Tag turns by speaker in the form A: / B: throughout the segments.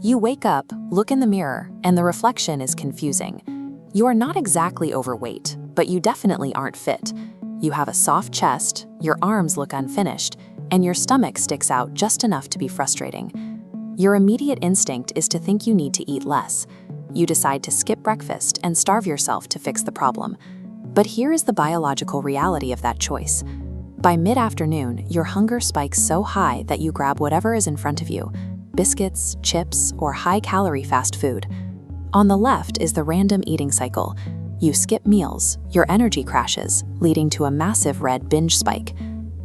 A: You wake up, look in the mirror, and the reflection is confusing. You are not exactly overweight, but you definitely aren't fit. You have a soft chest, your arms look unfinished, and your stomach sticks out just enough to be frustrating. Your immediate instinct is to think you need to eat less. You decide to skip breakfast and starve yourself to fix the problem. But here is the biological reality of that choice. By mid-afternoon, your hunger spikes so high that you grab whatever is in front of you: biscuits, chips, or high-calorie fast food. On the left is the random eating cycle. You skip meals, your energy crashes, leading to a massive red binge spike.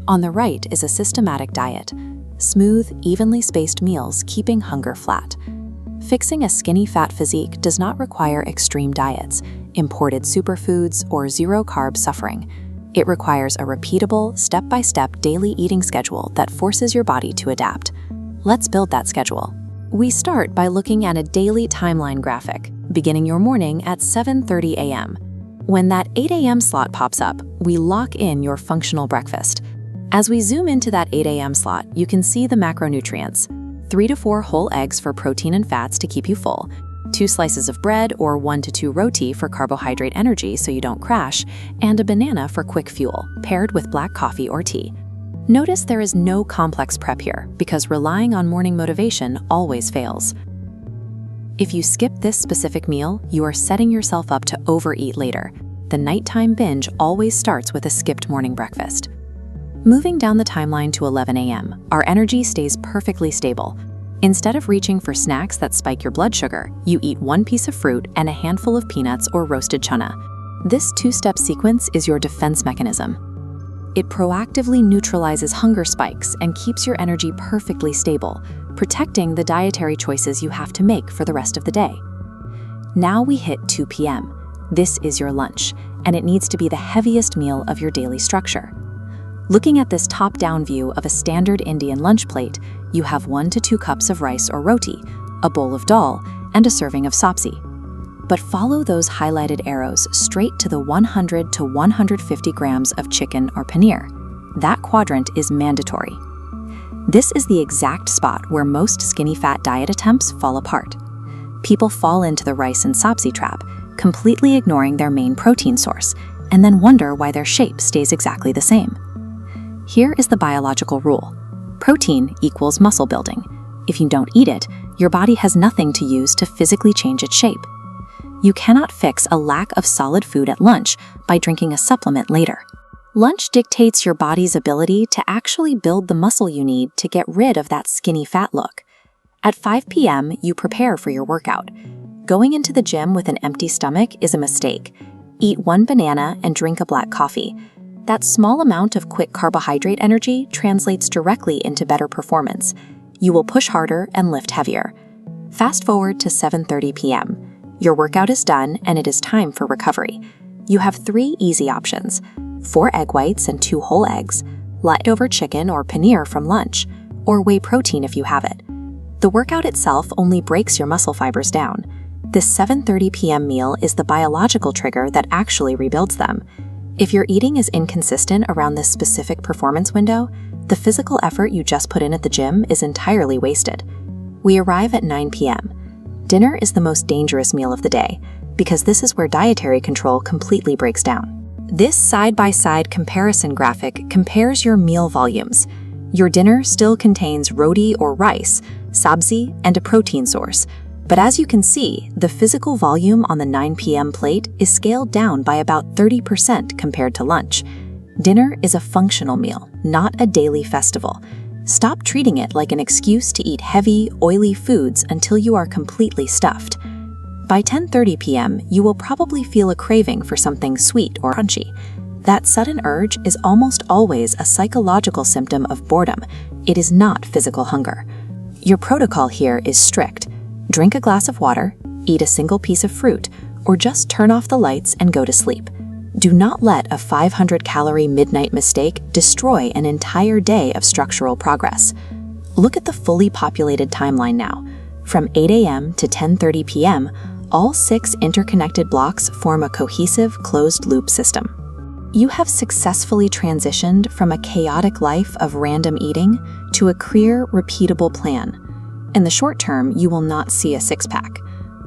A: On the right is a systematic diet: smooth, evenly spaced meals keeping hunger flat. Fixing a skinny fat physique does not require extreme diets, imported superfoods, or zero-carb suffering. It requires a repeatable, step-by-step daily eating schedule that forces your body to adapt. Let's build that schedule. We start by looking at a daily timeline graphic, beginning your morning at 7:30 a.m. When that 8 a.m. slot pops up, we lock in your functional breakfast. As we zoom into that 8 a.m. slot, you can see the macronutrients: 3 to 4 whole eggs for protein and fats to keep you full, 2 slices of bread or 1 to 2 roti for carbohydrate energy so you don't crash, and a banana for quick fuel, paired with black coffee or tea. Notice there is no complex prep here, because relying on morning motivation always fails. If you skip this specific meal, you are setting yourself up to overeat later. The nighttime binge always starts with a skipped morning breakfast. Moving down the timeline to 11 a.m., our energy stays perfectly stable. Instead of reaching for snacks that spike your blood sugar, you eat 1 piece of fruit and a handful of peanuts or roasted chana. This 2-step sequence is your defense mechanism. It proactively neutralizes hunger spikes and keeps your energy perfectly stable, protecting the dietary choices you have to make for the rest of the day. Now we hit 2 p.m. This is your lunch, and it needs to be the heaviest meal of your daily structure. Looking at this top-down view of a standard Indian lunch plate, you have 1 to 2 cups of rice or roti, a bowl of dal, and a serving of sabzi. But follow those highlighted arrows straight to the 100 to 150 grams of chicken or paneer. That quadrant is mandatory. This is the exact spot where most skinny fat diet attempts fall apart. People fall into the rice and sabzi trap, completely ignoring their main protein source, and then wonder why their shape stays exactly the same. Here is the biological rule: protein equals muscle building. If you don't eat it, your body has nothing to use to physically change its shape. You cannot fix a lack of solid food at lunch by drinking a supplement later. Lunch dictates your body's ability to actually build the muscle you need to get rid of that skinny fat look. At 5 p.m., you prepare for your workout. Going into the gym with an empty stomach is a mistake. Eat 1 banana and drink a black coffee. That small amount of quick carbohydrate energy translates directly into better performance. You will push harder and lift heavier. Fast forward to 7:30 p.m. Your workout is done and it is time for recovery. You have 3 easy options: 4 egg whites and 2 whole eggs, leftover chicken or paneer from lunch, or whey protein if you have it. The workout itself only breaks your muscle fibers down. This 7:30 p.m. meal is the biological trigger that actually rebuilds them. If your eating is inconsistent around this specific performance window, the physical effort you just put in at the gym is entirely wasted. We arrive at 9 p.m. Dinner is the most dangerous meal of the day, because this is where dietary control completely breaks down. This side-by-side comparison graphic compares your meal volumes. Your dinner still contains roti or rice, sabzi, and a protein source. But as you can see, the physical volume on the 9 p.m. plate is scaled down by about 30% compared to lunch. Dinner is a functional meal, not a daily festival. Stop treating it like an excuse to eat heavy, oily foods until you are completely stuffed. By 10:30 p.m., you will probably feel a craving for something sweet or crunchy. That sudden urge is almost always a psychological symptom of boredom. It is not physical hunger. Your protocol here is strict. Drink a glass of water, eat a single piece of fruit, or just turn off the lights and go to sleep. Do not let a 500-calorie midnight mistake destroy an entire day of structural progress. Look at the fully populated timeline now. From 8 a.m. to 10:30 p.m., all 6 interconnected blocks form a cohesive, closed-loop system. You have successfully transitioned from a chaotic life of random eating to a clear, repeatable plan. In the short term, you will not see a six-pack.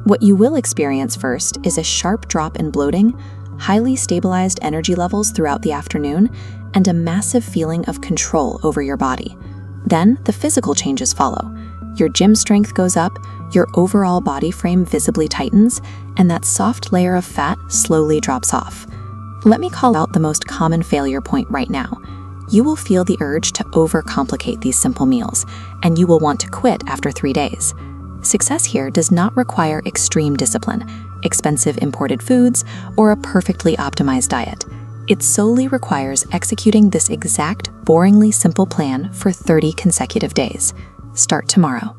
A: What you will experience first is a sharp drop in bloating, highly stabilized energy levels throughout the afternoon, and a massive feeling of control over your body. Then the physical changes follow. Your gym strength goes up, your overall body frame visibly tightens, and that soft layer of fat slowly drops off. Let me call out the most common failure point right now. You will feel the urge to overcomplicate these simple meals, and you will want to quit after 3 days. Success here does not require extreme discipline, expensive imported foods, or a perfectly optimized diet. It solely requires executing this exact, boringly simple plan for 30 consecutive days. Start tomorrow.